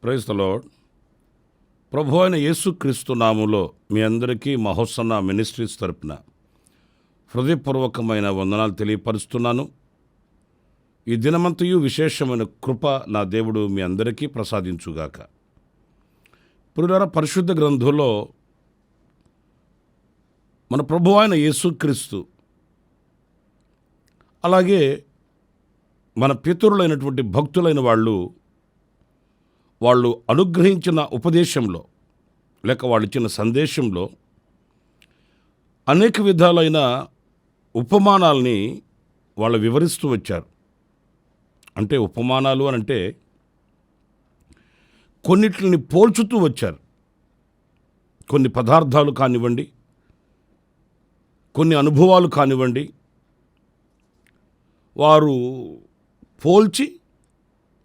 Praise the lord. ప్రభు అయిన యేసుక్రీస్తు నామములో మీ అందరికీ మహోసన్న మినిస్ట్రీస్ తరపున హృదయపూర్వకమైన వందనాలు తెలియపరుస్తున్నాను. ఈ దినమంతయు విశేషమైన కృప నా దేవుడు మీ అందరికీ ప్రసాదించుగాక. ప్రియులారా, పరిశుద్ధ గ్రంథంలో మన ప్రభు అయిన యేసుక్రీస్తు అలాగే మన పితరులైనటువంటి భక్తులైన వాళ్ళు అనుగ్రహించిన ఉపదేశంలో లేక వాళ్ళు ఇచ్చిన సందేశంలో అనేక విధాలైన ఉపమానాల్ని వాళ్ళు వివరిస్తూ వచ్చారు. అంటే ఉపమానాలు అని అంటే కొన్నిటిని పోల్చుతూ వచ్చారు. కొన్ని పదార్థాలు కానివ్వండి, కొన్ని అనుభవాలు కానివ్వండి, వారు పోల్చి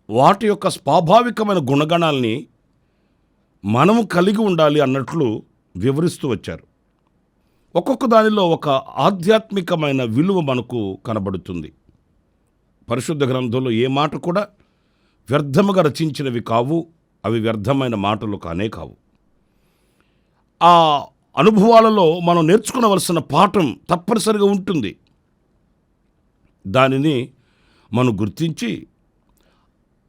వాటి యొక్క స్వాభావికమైన గుణగణాల్ని మనము కలిగి ఉండాలి అన్నట్లు వివరిస్తూ వచ్చారు. ఒక్కొక్క దానిలో ఒక ఆధ్యాత్మికమైన విలువ మనకు కనబడుతుంది. పరిశుద్ధ గ్రంథంలో ఏ మాట కూడా వ్యర్థముగా రచించినవి కావు, అవి వ్యర్థమైన మాటలు కానే కావు. ఆ అనుభవాలలో మనం నేర్చుకునవలసిన పాఠం తప్పనిసరిగా ఉంటుంది. దానిని మనం గుర్తించి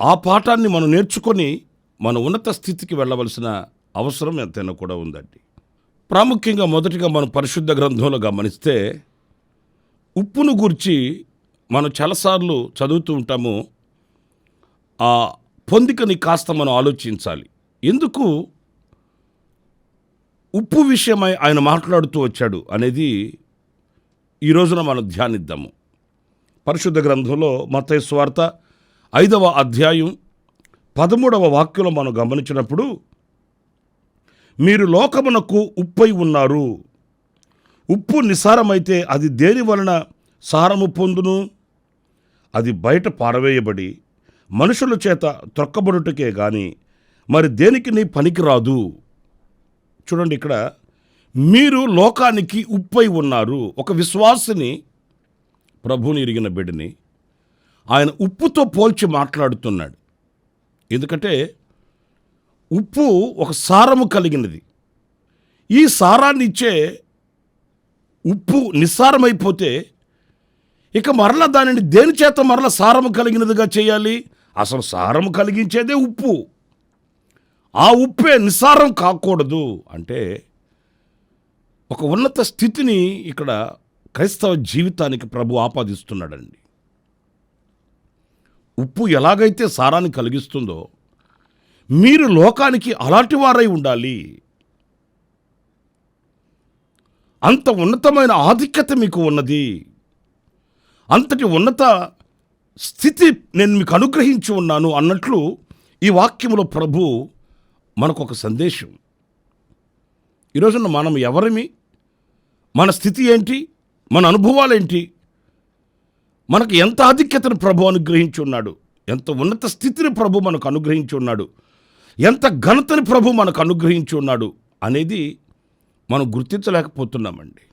ఆ పాఠాన్ని మనం నేర్చుకొని మన ఉన్నత స్థితికి వెళ్ళవలసిన అవసరం ఎంతైనా కూడా ఉందండి. ప్రాముఖ్యంగా మొదటిగా మనం పరిశుద్ధ గ్రంథంలో గమనిస్తే ఉప్పును గూర్చి మనం చాలాసార్లు చదువుతూ ఉంటాము. ఆ పొందికని కాస్త మనం ఆలోచించాలి. ఎందుకు ఉప్పు విషయమై ఆయన మాట్లాడుతూ వచ్చాడు అనేది ఈ రోజున మనం ధ్యానిద్దాము. పరిశుద్ధ గ్రంథంలో మత్తయి సువార్త 5వ అధ్యాయం 13వ వాక్యంలో మనం గమనించినప్పుడు, మీరు లోకమునకు ఉప్పై ఉన్నారు. ఉప్పు నిసారమైతే అది దేని వలన సారము పొందును? అది బయట పారవేయబడి మనుషుల చేత త్రొక్కబడుటకే గాని మరి దేనికి నీ పనికిరాదు. చూడండి, ఇక్కడ మీరు లోకానికి ఉప్పై ఉన్నారు. ఒక విశ్వాసిని, ప్రభువుని ఎరిగిన బిడ్డని ఆయన ఉప్పుతో పోల్చి మాట్లాడుతున్నాడు. ఎందుకంటే ఉప్పు ఒక సారము కలిగినది. ఈ సారాన్ని ఇచ్చే ఉప్పు నిస్సారమైపోతే ఇక మరల దానిని దేని చేత మరల సారము కలిగినదిగా చేయాలి? అసలు సారము కలిగించేదే ఉప్పు. ఆ ఉప్పే నిస్సారం కాకూడదు. అంటే ఒక ఉన్నత స్థితిని ఇక్కడ క్రైస్తవ జీవితానికి ప్రభు ఆపాదిస్తున్నాడండి. ఉప్పు ఎలాగైతే సారాన్ని కలిగిస్తుందో మీరు లోకానికి అలాంటి వారై ఉండాలి. అంత ఉన్నతమైన ఆధిక్యత మీకు ఉన్నది. అంతటి ఉన్నత స్థితి నేను మీకు అనుగ్రహించి ఉన్నాను అన్నట్లు ఈ వాక్యములో ప్రభు మనకు ఒక సందేశం. ఈరోజున మనం ఎవరిమి, మన స్థితి ఏంటి, మన అనుభవాలేంటి, మనకు ఎంత ఆధిక్యతను ప్రభు అనుగ్రహించి ఉన్నాడు, ఎంత ఉన్నత స్థితిని ప్రభు మనకు అనుగ్రహించి ఉన్నాడు, ఎంత ఘనతని ప్రభు మనకు అనుగ్రహించి ఉన్నాడు అనేది మనం గుర్తించలేకపోతున్నామండి.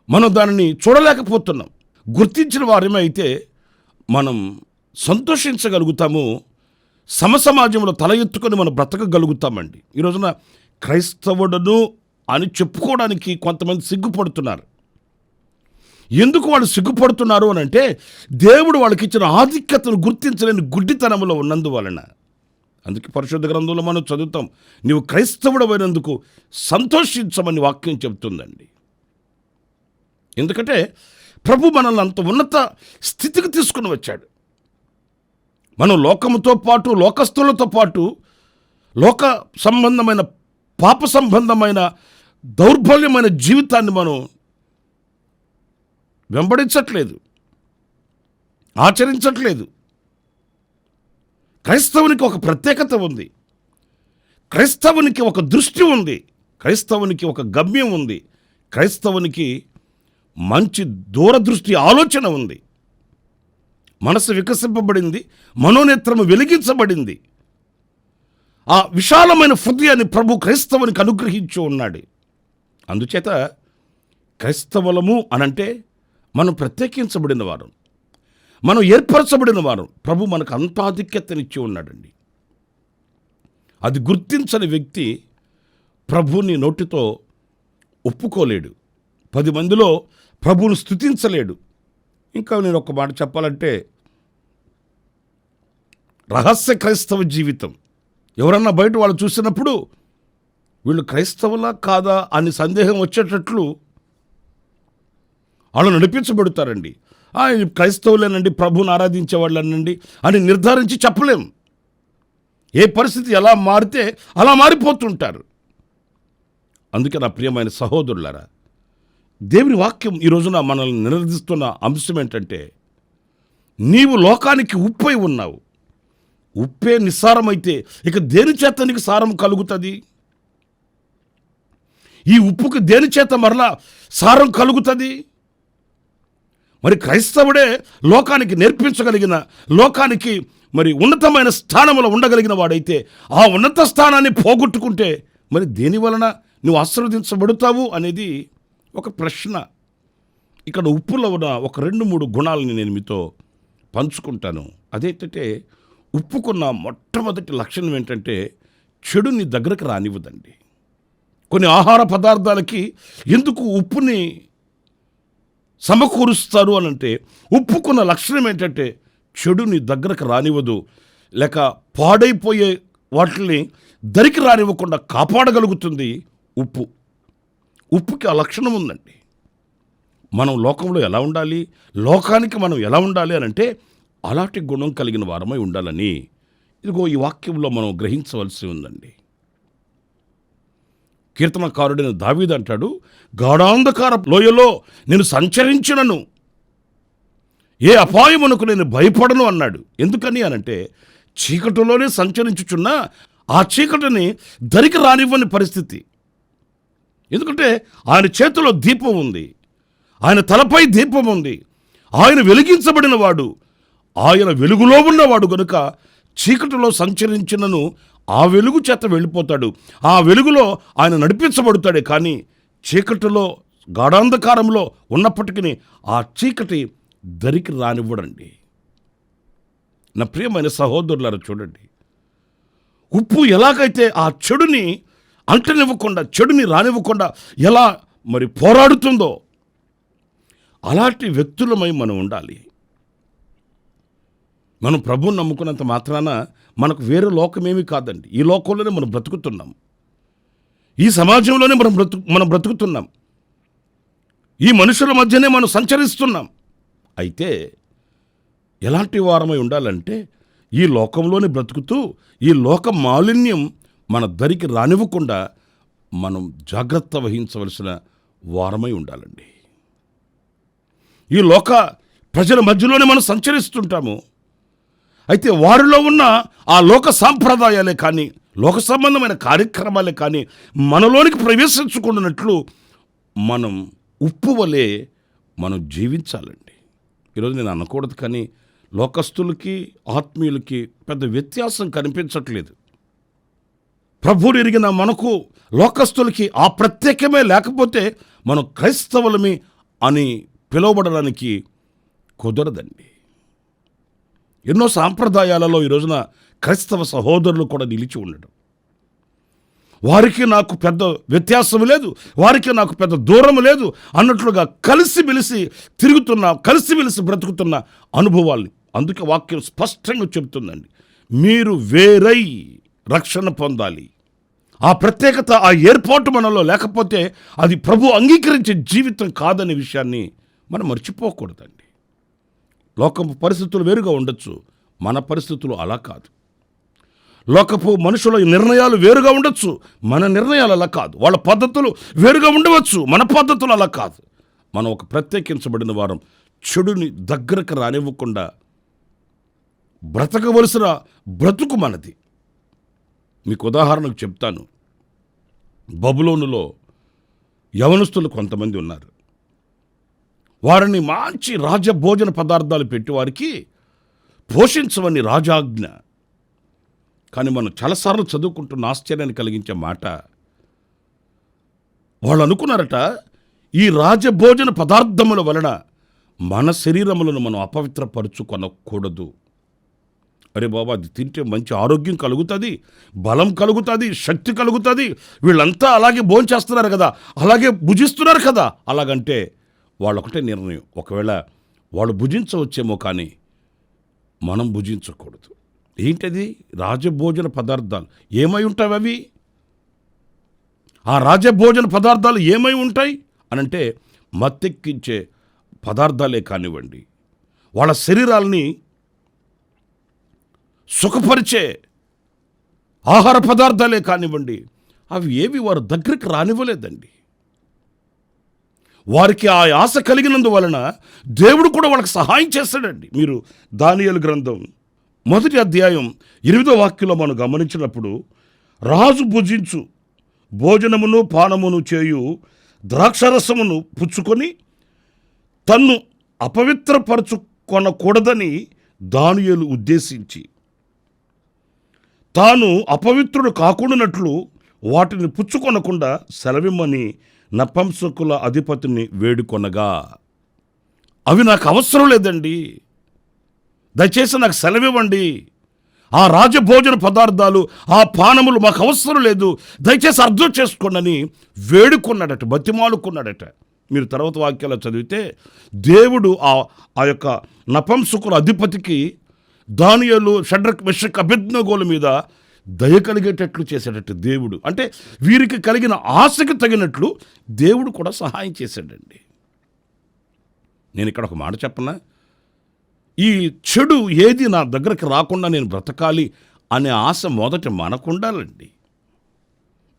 మనం దానిని చూడలేకపోతున్నాం. గుర్తించిన వారమే అయితే మనం సంతోషించగలుగుతాము. సమసమాజంలో తల ఎత్తుకొని మనం బ్రతకగలుగుతామండి. ఈ రోజున క్రైస్తవుడను అని చెప్పుకోవడానికి కొంతమంది సిగ్గుపడుతున్నారు. ఎందుకు వాళ్ళు సిగ్గుపడుతున్నారు అని అంటే దేవుడు వాళ్ళకి ఇచ్చిన ఆధిక్యతను గుర్తించలేని గుడ్డితనంలో ఉన్నందువలన. అందుకే పరిశుద్ధ గ్రంథంలో మనం చదువుతాం, నీవు క్రైస్తవుడు అయినందుకు సంతోషించమని వాక్యం చెబుతుందండి. ఎందుకంటే ప్రభు మనల్ని అంత ఉన్నత స్థితికి తీసుకుని వచ్చాడు. మనం లోకముతో పాటు, లోకస్తులతో పాటు, లోక సంబంధమైన పాప సంబంధమైన దౌర్బల్యమైన జీవితాన్ని మనం వెంబడించట్లేదు, ఆచరించట్లేదు. క్రైస్తవునికి ఒక ప్రత్యేకత ఉంది. క్రైస్తవునికి ఒక దృష్టి ఉంది. క్రైస్తవునికి ఒక గమ్యం ఉంది. క్రైస్తవునికి మంచి దూరదృష్టి ఆలోచన ఉంది. మనసు వికసింపబడింది, మనోనేత్రము వెలిగించబడింది. ఆ విశాలమైన హృదయాన్ని ప్రభు క్రైస్తవునికి అనుగ్రహించి ఉన్నాడు. అందుచేత క్రైస్తవులము అనంటే మనం ప్రత్యేకించబడిన వారు, మనం ఏర్పరచబడిన వారు. ప్రభు మనకు అంత ఆధిక్యతనిచ్చి ఉన్నాడండి. అది గుర్తించని వ్యక్తి ప్రభుని నోటితో ఒప్పుకోలేడు, 10 మందిలో ప్రభువును స్తుతించలేడు. ఇంకా నేను ఒక మాట చెప్పాలంటే, రహస్య క్రైస్తవ జీవితం. ఎవరన్నా బయట వాళ్ళు చూసినప్పుడు వీళ్ళు క్రైస్తవులా కాదా అని సందేహం వచ్చేటట్లు వాళ్ళు నడిపించబడతారండి. క్రైస్తవులేనండి, ప్రభువుని ఆరాధించే వాళ్ళనండి అని నిర్ధారించి చెప్పలేం. ఏ పరిస్థితి ఎలా మారితే అలా మారిపోతుంటారు. అందుకే నా ప్రియమైన సహోదరులారా, దేవుని వాక్యం ఈ రోజున మనల్ని నిర్వహిస్తున్న అంశం ఏంటంటే, నీవు లోకానికి ఉప్పై ఉన్నావు. ఉప్పే నిస్సారమైతే ఇక దేని చేత నీకు సారం కలుగుతుంది? ఈ ఉప్పుకి దేని చేత మరలా సారం కలుగుతుంది? మరి క్రైస్తవుడే లోకానికి నేర్పించగలిగిన, లోకానికి మరి ఉన్నతమైన స్థానంలో ఉండగలిగిన వాడైతే, ఆ ఉన్నత స్థానాన్ని పోగొట్టుకుంటే మరి దేని వలన నువ్వు ఆశీర్వదించబడతావు అనేది ఒక ప్రశ్న. ఇక్కడ ఉప్పులో ఉన్న ఒక 2-3 గుణాలని నేను మీతో పంచుకుంటాను. అదేంటంటే, ఉప్పుకున్న మొట్టమొదటి లక్షణం ఏంటంటే, చెడు నీ దగ్గరకు రానివ్వదండి. కొన్ని ఆహార పదార్థాలకి ఎందుకు ఉప్పుని సమకూరుస్తారు అనంటే, ఉప్పుకున్న లక్షణం ఏంటంటే చెడు నీ దగ్గరకు రానివ్వదు, లేక పాడైపోయే వాటిని దరికి రానివ్వకుండా కాపాడగలుగుతుంది ఉప్పు. ఉప్పుకి ఆ లక్షణం ఉందండి. మనం లోకంలో ఎలా ఉండాలి, లోకానికి మనం ఎలా ఉండాలి అనంటే అలాంటి గుణం కలిగిన వారమై ఉండాలని ఇదిగో ఈ వాక్యంలో మనం గ్రహించవలసి ఉందండి. కీర్తనకారుడైన దావీదు అంటాడు, గాఢాంధకార లోయలో నేను సంచరించినను ఏ అపాయమునకు నేను భయపడను అన్నాడు. ఎందుకని అనంటే, చీకటిలోనే సంచరించుచున్నా ఆ చీకటిని దరికి రానివ్వని పరిస్థితి. ఎందుకంటే ఆయన చేతిలో దీపం ఉంది, ఆయన తలపై దీపం ఉంది, ఆయన వెలిగించబడిన వాడు, ఆయన వెలుగులో ఉన్నవాడు గనుక చీకటిలో సంచరించినను ఆ వెలుగు చేత వెళ్ళిపోతాడు. ఆ వెలుగులో ఆయన నడిపించబడతాడే కానీ చీకటిలో గాఢాంధకారంలో ఉన్నప్పటికీ ఆ చీకటి దరికి రానివ్వడండి. నా ప్రియమైన సహోదరులారా, చూడండి, ఉప్పు ఎలాగైతే ఆ చెడుని అంటనివ్వకుండా, చెడుని రానివ్వకుండా ఎలా మరి పోరాడుతుందో అలాంటి వ్యక్తులమై మనం ఉండాలి. మనం ప్రభువుని నమ్ముకున్నంత మాత్రాన మనకు వేరే లోకమేమీ కాదండి. ఈ లోకంలోనే మనం బ్రతుకుతున్నాం, ఈ సమాజంలోనే మనం బ్రతుకుతున్నాం, ఈ మనుషుల మధ్యనే మనం సంచరిస్తున్నాం. అయితే ఎలాంటి వారమై ఉండాలంటే, ఈ లోకంలోనే బ్రతుకుతూ ఈ లోక మాలిన్యం మన దరికి రానివ్వకుండా మనం జాగ్రత్త వహించవలసిన వారమై ఉండాలండి. ఈ లోక ప్రజల మధ్యలోనే మనం సంచరిస్తుంటాము. అయితే వారిలో ఉన్న ఆ లోక సాంప్రదాయాలే కానీ, లోక సంబంధమైన కార్యక్రమాలే కానీ మనలోనికి ప్రవేశించుకున్నట్లు మనం ఉప్పు వలె మనం జీవించాలండి. ఈరోజు నేను అనకూడదు కానీ లోకస్తులకి ఆత్మీయులకి పెద్ద వ్యత్యాసం కనిపించట్లేదు. ప్రభువుని ఎరిగిన మనకు లోకస్తులకి ఆ ప్రత్యేకమే లేకపోతే మనం క్రైస్తవులమి అని పిలువబడడానికి కుదరదండి. ఎన్నో సాంప్రదాయాలలో ఈ రోజున క్రైస్తవ సహోదరులు కూడా నిలిచి ఉండడం, వారికి నాకు పెద్ద వ్యత్యాసం లేదు, వారికి నాకు పెద్ద దూరం లేదు అన్నట్లుగా కలిసిమెలిసి తిరుగుతున్న, కలిసిమెలిసి బ్రతుకుతున్న అనుభవాల్ని అందుకే వాక్యం స్పష్టంగా చెబుతుందండి. మీరు వేరై రక్షణ పొందాలి. ఆ ప్రత్యేకత, ఆ ఏర్పాటు మనలో లేకపోతే అది ప్రభు అంగీకరించే జీవితం కాదనే విషయాన్ని మనం మర్చిపోకూడదండి. లోకపు పరిస్థితులు వేరుగా ఉండొచ్చు, మన పరిస్థితులు అలా కాదు. లోకపు మనుషుల నిర్ణయాలు వేరుగా ఉండొచ్చు, మన నిర్ణయాలు అలా కాదు. వాళ్ళ పద్ధతులు వేరుగా ఉండవచ్చు, మన పద్ధతులు అలా కాదు. మనం ఒక ప్రత్యేకించబడిన వారం, చెడుని దగ్గరకు రానివ్వకుండా బ్రతకవలసిన బ్రతుకు మనది. మీకు ఉదాహరణకు చెప్తాను. బబులోనులో యవనస్తులు కొంతమంది ఉన్నారు. వారిని మంచి రాజభోజన పదార్థాలు పెట్టి వారికి పోషించవని రాజాజ్ఞ. కానీ మనం చాలాసార్లు చదువుకుంటున్న ఆశ్చర్యాన్ని కలిగించే మాట, వాళ్ళు అనుకున్నారట, ఈ రాజభోజన పదార్థముల వలన మన శరీరములను మనం అపవిత్రపరుచుకొనకూడదు. అరే బాబా, అది తింటే మంచి ఆరోగ్యం కలుగుతుంది, బలం కలుగుతుంది, శక్తి కలుగుతుంది, వీళ్ళంతా అలాగే భోంచేస్తున్నారు కదా, అలాగే భుజిస్తున్నారు కదా. అలాగంటే వాళ్ళొకటే నిర్ణయం, ఒకవేళ వాళ్ళు భుజించవచ్చేమో కానీ మనం భుజించకూడదు. ఏంటది? రాజభోజన పదార్థాలు. ఏమై ఉంటాయి అవి? ఆ రాజభోజన పదార్థాలు ఏమై ఉంటాయి అనంటే మత్తెక్కించే పదార్థాలే కానివ్వండి, వాళ్ళ శరీరాల్ని సుఖపరిచే ఆహార పదార్థాలే కానివ్వండి, అవి ఏవి వారు దగ్గరికి రానివ్వలేదండి. వారికి ఆ ఆశ కలిగినందువలన దేవుడు కూడా వాళ్ళకి సహాయం చేస్తాడండి. మీరు దానియేలు గ్రంథం 1వ అధ్యాయం 8వ వాక్యంలో మనం గమనించినప్పుడు, రాజు భుజించు భోజనమును పానమును చేయు ద్రాక్షరసమును పుచ్చుకొని తన్ను అపవిత్రపరచుకొనకూడదని దానియేలు ఉద్దేశించి తాను అపవిత్రుడు కాకుండానట్లు వాటిని పుచ్చుకొనకుండా సెలవిమ్మని నపుంసకుల అధిపతిని వేడుకొనగా, అవి నాకు అవసరం లేదండి, దయచేసి నాకు సెలవివ్వండి, ఆ రాజభోజన పదార్థాలు, ఆ పానములు మాకు అవసరం లేదు, దయచేసి అర్థం చేసుకోండి వేడుకున్నాడట, బతిమాలుకున్నాడట. మీరు తర్వాత వాక్యాలు చదివితే దేవుడు ఆ యొక్క నపుంసకుల అధిపతికి దానియేలు, షడ్రక్, మెషక్, అబేద్నెగోల మీద దయ కలిగేటట్లు చేసేటట్టు దేవుడు, అంటే వీరికి కలిగిన ఆశకు తగినట్లు దేవుడు కూడా సహాయం చేశాడండి. నేను ఇక్కడ ఒక మాట చెప్పనా, ఈ చెడు ఏది నా దగ్గరకు రాకుండా నేను బ్రతకాలి అనే ఆశ మొదట మనకుండాలండి.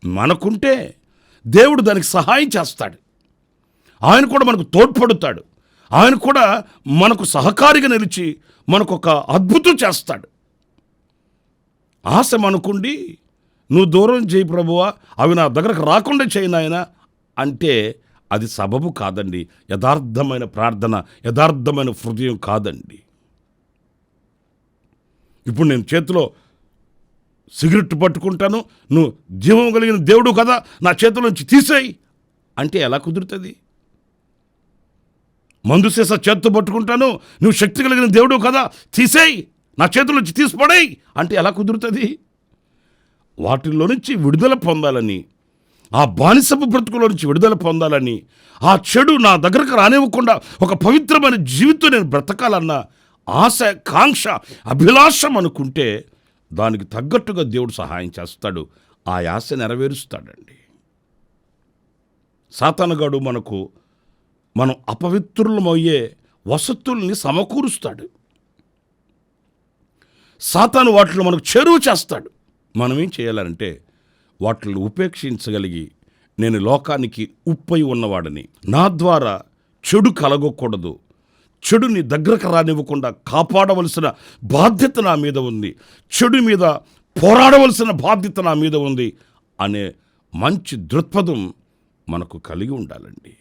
మనకుంటే దేవుడు దానికి సహాయం చేస్తాడు. ఆయన కూడా మనకు తోడ్పడుతాడు. ఆయన కూడా మనకు సహకారిగా నిలిచి మనకు ఒక అద్భుతం చేస్తాడు. ఆశ మనకుండి, నువ్వు దూరం చేయి ప్రభువా, అవి నా దగ్గరకు రాకుండా చేయి నాయనా అంటే అది సబబు కాదండి. యథార్థమైన ప్రార్థన, యథార్థమైన హృదయం కాదండి. ఇప్పుడు నేను చేతిలో సిగరెట్ పట్టుకుంటాను, నువ్వు జీవం కలిగిన దేవుడు కదా, నా చేతిలోంచి తీసేయి అంటే ఎలా కుదురుతుంది? మందు సీసా చేత్తో పట్టుకుంటాను, నువ్వు శక్తి కలిగిన దేవుడు కదా, తీసేయి, నా చేతిలోంచి తీసిపడేయి అంటే ఎలా కుదురుతుంది? వాటిల్లో నుంచి విడుదల పొందాలని, ఆ బానిసపు బ్రతుకులో నుంచి విడుదల పొందాలని, ఆ చెడు నా దగ్గరకు రానివ్వకుండా ఒక పవిత్రమైన జీవితం నేను బ్రతకాలన్న ఆశ, కాంక్ష, అభిలాషం అనుకుంటే దానికి తగ్గట్టుగా దేవుడు సహాయం చేస్తాడు, ఆ ఆశ నెరవేరుస్తాడండి. సాతానుగాడు మనం అపవిత్రులమయ్యే వసతుల్ని సమకూరుస్తాడు. సాతాను వాటిలో మనకు చెరువు చేస్తాడు. మనం ఏం చేయాలంటే వాటిని ఉపేక్షించగలిగి, నేను లోకానికి ఉప్పై ఉన్నవాడని, నా ద్వారా చెడు కలగకూడదు, చెడుని దగ్గరకు రానివ్వకుండా కాపాడవలసిన బాధ్యత నా మీద ఉంది, చెడు మీద పోరాడవలసిన బాధ్యత నా మీద ఉంది అనే మంచి దృక్పథం మనకు కలిగి ఉండాలండి.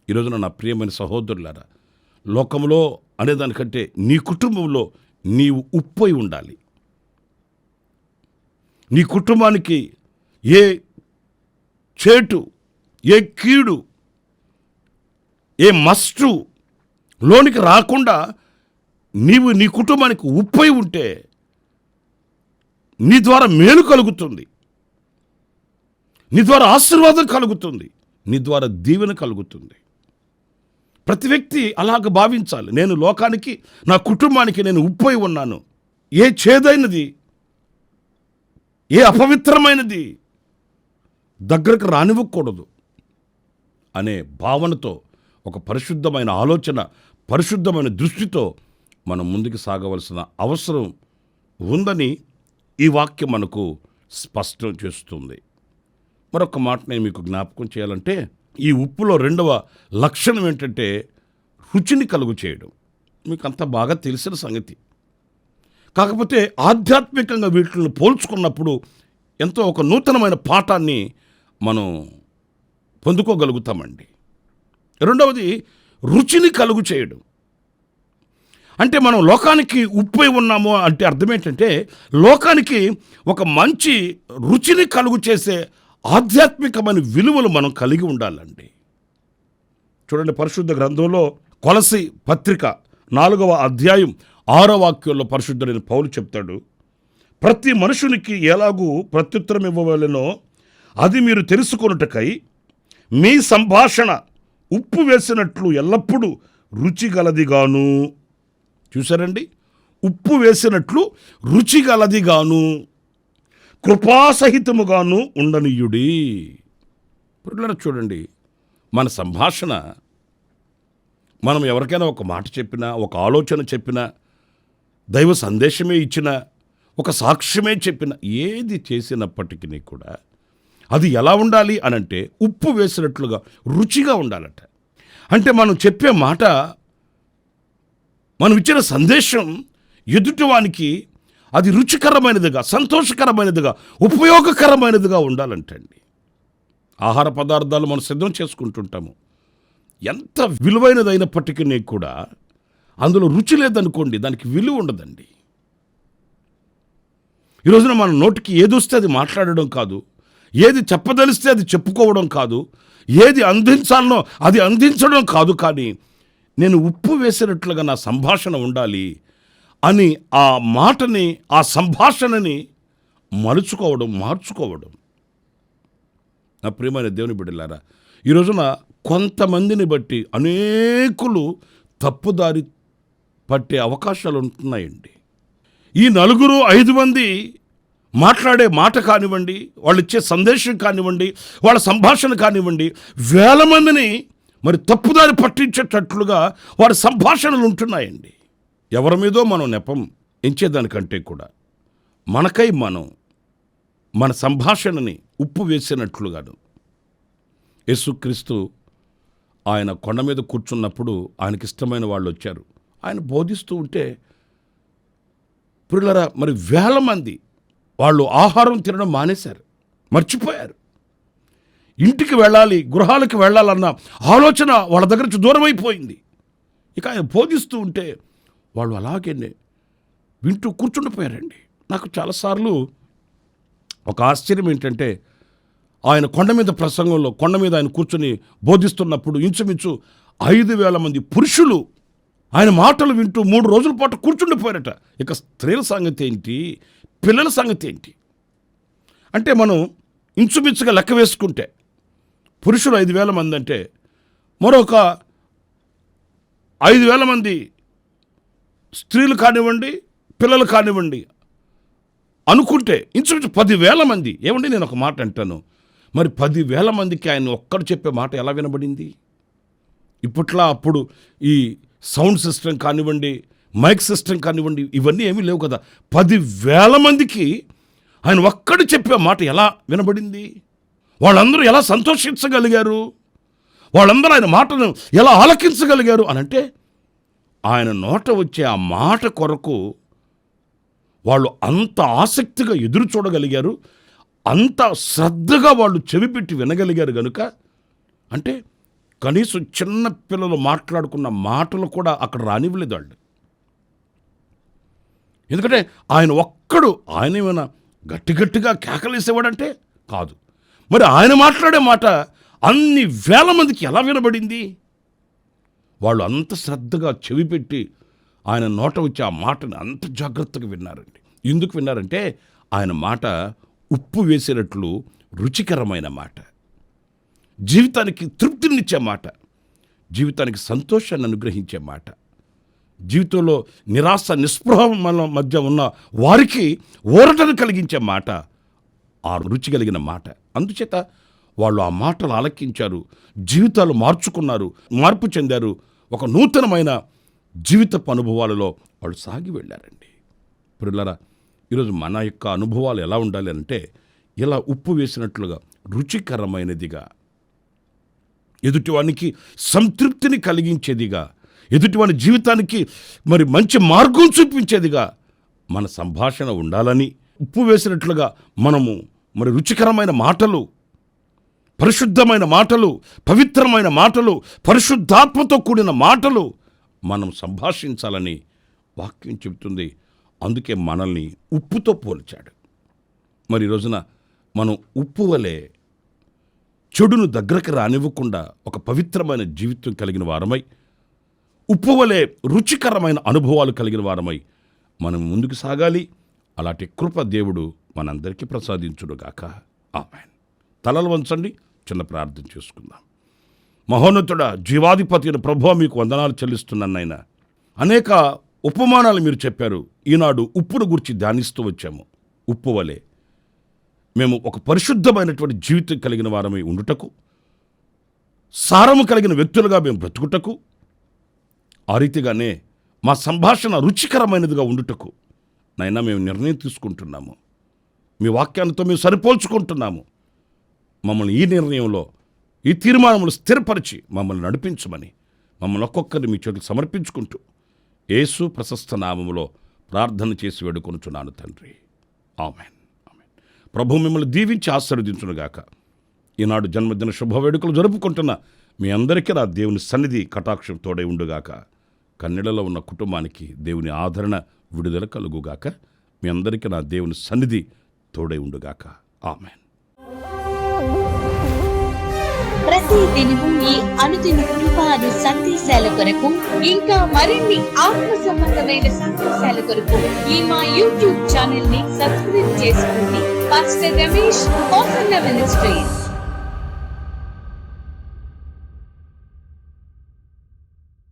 ఈరోజున నా ప్రియమైన సహోదరులారా, లోకంలో అనేదానికంటే నీ కుటుంబంలో నీవు ఉప్పై ఉండాలి. నీ కుటుంబానికి ఏ చేటు, ఏ కీడు, ఏ మస్టు లోనికి రాకుండా నీవు నీ కుటుంబానికి ఉప్పై ఉంటే నీ ద్వారా మేలు కలుగుతుంది, నీ ద్వారా ఆశీర్వాదం కలుగుతుంది, నీ ద్వారా దీవెన కలుగుతుంది. ప్రతి వ్యక్తి అలాగ భావించాలి. నేను లోకానికి, నా కుటుంబానికి నేను ఉప్పై ఉన్నాను, ఏ చేదైనది, ఏ అపవిత్రమైనది దగ్గరకు రానివ్వకూడదు అనే భావనతో, ఒక పరిశుద్ధమైన ఆలోచన, పరిశుద్ధమైన దృష్టితో మనం ముందుకు సాగవలసిన అవసరం ఉందని ఈ వాక్యం మనకు స్పష్టం చేస్తుంది. మరొక మాట నేను మీకు జ్ఞాపకం చేయాలంటే, ఈ ఉప్పులో రెండవ లక్షణం ఏంటంటే రుచిని కలుగు చేయడం. మీకు అంత బాగా తెలిసిన సంగతి. కాకపోతే ఆధ్యాత్మికంగా వీటిని పోల్చుకున్నప్పుడు ఎంతో ఒక నూతనమైన పాఠాన్ని మనం పొందుకోగలుగుతామండి. రెండవది రుచిని కలుగు చేయడం. అంటే మనం లోకానికి ఉప్పై ఉన్నాము అంటే అర్థం ఏంటంటే లోకానికి ఒక మంచి రుచిని కలుగు చేసే ఆధ్యాత్మికమైన విలువలు మనం కలిగి ఉండాలండి. చూడండి, పరిశుద్ధ గ్రంథంలో కొలసి పత్రిక 4వ అధ్యాయం 6వ వాక్యంలో పరిశుద్ధుడైన పౌలు చెప్తాడు, ప్రతి మనుషునికి ఎలాగూ ప్రత్యుత్తరం ఇవ్వవలెనో అది మీరు తెలుసుకొనుటకై మీ సంభాషణ ఉప్పు వేసినట్లు ఎల్లప్పుడూ రుచిగలదిగాను. చూసారండి, ఉప్పు వేసినట్లు రుచిగలదిగాను కృపాసహితముగాను ఉండనీయుడి. ఇప్పుడు చూడండి, మన సంభాషణ, మనం ఎవరికైనా ఒక మాట చెప్పినా, ఒక ఆలోచన చెప్పినా, దైవ సందేశమే ఇచ్చినా, ఒక సాక్ష్యమే చెప్పినా, ఏది చేసినప్పటికీ కూడా అది ఎలా ఉండాలి అనంటే ఉప్పు వేసినట్లుగా రుచిగా ఉండాలట. అంటే మనం చెప్పే మాట, మనం ఇచ్చిన సందేశం ఎదుటివానికి అది రుచికరమైనదిగా, సంతోషకరమైనదిగా, ఉపయోగకరమైనదిగా ఉండాలంటండి. ఆహార పదార్థాలు మనం సిద్ధం చేసుకుంటుంటాము. ఎంత విలువైనదైనప్పటికీ కూడా అందులో రుచి లేదనుకోండి, దానికి విలువ ఉండదండి. ఈ రోజున మన నోటికి ఏది వస్తే అది మాట్లాడడం కాదు, ఏది చెప్పదలిస్తే అది చెప్పుకోవడం కాదు, ఏది అందించాలనో అది అందించడం కాదు, కానీ నేను ఉప్పు వేసినట్లుగా నా సంభాషణ ఉండాలి అని ఆ మాటని, ఆ సంభాషణని మార్చుకోవడం. నా ప్రియమైన దేవుని బిడ్డలారా, ఈ రోజున కొంతమందిని బట్టి అనేకులు తప్పుదారి పట్టే అవకాశాలు ఉంటున్నాయండి. ఈ 4-5 మంది మాట్లాడే మాట కానివ్వండి, వాళ్ళు ఇచ్చే సందేశం కానివ్వండి, వాళ్ళ సంభాషణ కానివ్వండి, వేల మందిని మరి తప్పుదారి పట్టించేటట్లుగా వారి సంభాషణలు ఉంటున్నాయండి. ఎవరి మీదో మనం నెపం ఎంచేదానికంటే కూడా మనకై మనం మన సంభాషణని ఉప్పు వేసినట్లుగాను. యేసుక్రీస్తు ఆయన కొండ మీద కూర్చున్నప్పుడు ఆయనకిష్టమైన వాళ్ళు వచ్చారు. ఆయన బోధిస్తూ ఉంటే ప్రియులారా, మరి వేల మంది వాళ్ళు ఆహారం తినడం మానేశారు, మర్చిపోయారు. ఇంటికి వెళ్ళాలి, గృహాలకు వెళ్ళాలన్న ఆలోచన వాళ్ళ దగ్గర నుంచి దూరం అయిపోయింది. ఇక ఆయన బోధిస్తూ ఉంటే వాళ్ళు అలాగే వింటూ కూర్చుండిపోయారండి. నాకు చాలాసార్లు ఒక ఆశ్చర్యం ఏంటంటే, ఆయన కొండ మీద ప్రసంగంలో, కొండ మీద ఆయన కూర్చొని బోధిస్తున్నప్పుడు ఇంచుమించు 5,000 మంది పురుషులు ఆయన మాటలు వింటూ 3 రోజుల పాటు కూర్చుండిపోయారట. ఇక స్త్రీల సంగతి ఏంటి, పిల్లల సంగతి ఏంటి అంటే, మనం ఇంచుమించుగా లెక్క వేసుకుంటే పురుషులు 5,000 మంది అంటే మరొక 5,000 మంది స్త్రీలు కానివ్వండి, పిల్లలు కానివ్వండి అనుకుంటే ఇంచుమించు 10,000 మంది. ఏమండి, నేను ఒక మాట అంటాను, మరి 10,000 మందికి ఆయన ఒక్కడు చెప్పే మాట ఎలా వినబడింది? ఇప్పట్లా అప్పుడు ఈ సౌండ్ సిస్టమ్ కానివ్వండి, మైక్ సిస్టమ్ కానివ్వండి, ఇవన్నీ ఏమీ లేవు కదా. 10,000 మందికి ఆయన ఒక్కడు చెప్పే మాట ఎలా వినబడింది? వాళ్ళందరూ ఎలా సంతోషించగలిగారు? వాళ్ళందరూ ఆయన మాటను ఎలా ఆలకించగలిగారు అనంటే, ఆయన నోట వచ్చే ఆ మాట కొరకు వాళ్ళు అంత ఆసక్తిగా ఎదురు చూడగలిగారు, అంత శ్రద్ధగా వాళ్ళు చెవిపెట్టి వినగలిగారు కనుక, అంటే కనీసం చిన్న పిల్లలు మాట్లాడుకున్న మాటలు కూడా అక్కడ రానివ్వలేదు వాళ్ళు. ఎందుకంటే ఆయన ఒక్కడు, ఆయన ఏమైనా గట్టిగా కేకలేసేవాడంటే కాదు. మరి ఆయన మాట్లాడే మాట అన్ని వేల మందికి ఎలా వినబడింది? వాళ్ళు అంత శ్రద్ధగా చెవిపెట్టి ఆయన నోట వచ్చి ఆ మాటను అంత జాగ్రత్తగా విన్నారండి. ఎందుకు విన్నారంటే, ఆయన మాట ఉప్పు వేసినట్లు రుచికరమైన మాట, జీవితానికి తృప్తినిచ్చే మాట, జీవితానికి సంతోషాన్ని అనుగ్రహించే మాట, జీవితంలో నిరాశ నిస్పృహ మన మధ్య ఉన్న వారికి ఊరటను కలిగించే మాట, ఆ రుచి కలిగిన మాట. అందుచేత వాళ్ళు ఆ మాటలు ఆలకించారు, జీవితాలు మార్చుకున్నారు, మార్పు చెందారు, ఒక నూతనమైన జీవితపు అనుభవాలలో వాళ్ళు సాగి వెళ్ళారండి. ప్రియులారా, ఈరోజు మన యొక్క అనుభవాలు ఎలా ఉండాలి అంటే, ఇలా ఉప్పు వేసినట్లుగా రుచికరమైనదిగా, ఎదుటివానికి సంతృప్తిని కలిగించేదిగా, ఎదుటివాని జీవితానికి మరి మంచి మార్గం చూపించేదిగా మన సంభాషణ ఉండాలని, ఉప్పు వేసినట్లుగా మనము మరి రుచికరమైన మాటలు, పరిశుద్ధమైన మాటలు, పవిత్రమైన మాటలు, పరిశుద్ధాత్మతో కూడిన మాటలు మనం సంభాషించాలని వాక్యం చెబుతుంది. అందుకే మనల్ని ఉప్పుతో పోల్చాడు. మరి ఈ రోజున మనం ఉప్పు వలె చెడును దగ్గరకు రానివ్వకుండా ఒక పవిత్రమైన జీవితం కలిగిన వారమై, ఉప్పు వలె రుచికరమైన అనుభవాలు కలిగిన వారమై మనం ముందుకు సాగాలి. అలాంటి కృప దేవుడు మనందరికీ ప్రసాదించుడుగాక. ఆమేన్. తలలు వంచండి, చిన్న ప్రార్థన చేసుకుందాం. మహోన్నతుడా, జీవాధిపతి అయిన ప్రభువా, మీకు వందనాలు చెల్లిస్తున్నాను నాయనా. అనేక ఉపమానాలు మీరు చెప్పారు. ఈనాడు ఉప్పును గురించి ధ్యానిస్తూ వచ్చాము. ఉప్పు వలె మేము ఒక పరిశుద్ధమైనటువంటి జీవితం కలిగిన వారమై ఉండుటకు, సారము కలిగిన వ్యక్తులుగా మేము బ్రతుకుటకు, ఆ రీతిగానే మా సంభాషణ రుచికరమైనదిగా ఉండుటకు నైనా మేము నిర్ణయం తీసుకుంటున్నాము. మీ వాక్యాలతో మేము సరిపోల్చుకుంటున్నాము. మమ్మల్ని ఈ నిర్ణయంలో, ఈ తీర్మానములు స్థిరపరిచి మమ్మల్ని నడిపించమని మమ్మల్ని ఒక్కొక్కరిని మీ చేతులు సమర్పించుకుంటూ యేసు ప్రశస్త నామములో ప్రార్థన చేసి వేడుకొనుచున్నాను తండ్రి. ఆమేన్. ఆమేన్. ప్రభు మిమ్మల్ని దీవించి ఆశీర్వదించునుగాక. ఈనాడు జన్మదిన శుభ వేడుకలు జరుపుకుంటున్న మీ అందరికీ నా దేవుని సన్నిధి కటాక్షం తోడై ఉండుగాక. కన్నెలలో ఉన్న కుటుంబానికి దేవుని ఆదరణ, విడుదల కలుగుగాక. మీ అందరికీ నా దేవుని సన్నిధి తోడై ఉండుగాక. ఆమేన్. ప్రతి దినము ఈ అనుదిన కృపాను సందేశాల కొరకు, ఇంకా మరిన్ని ఆత్మ సంబంధమైన సందేశాల కొరకు ఈ మా యూట్యూబ్ ఛానల్ ని సబ్స్క్రైబ్ చేసుకోండి. Pastor Ramesh, ministries.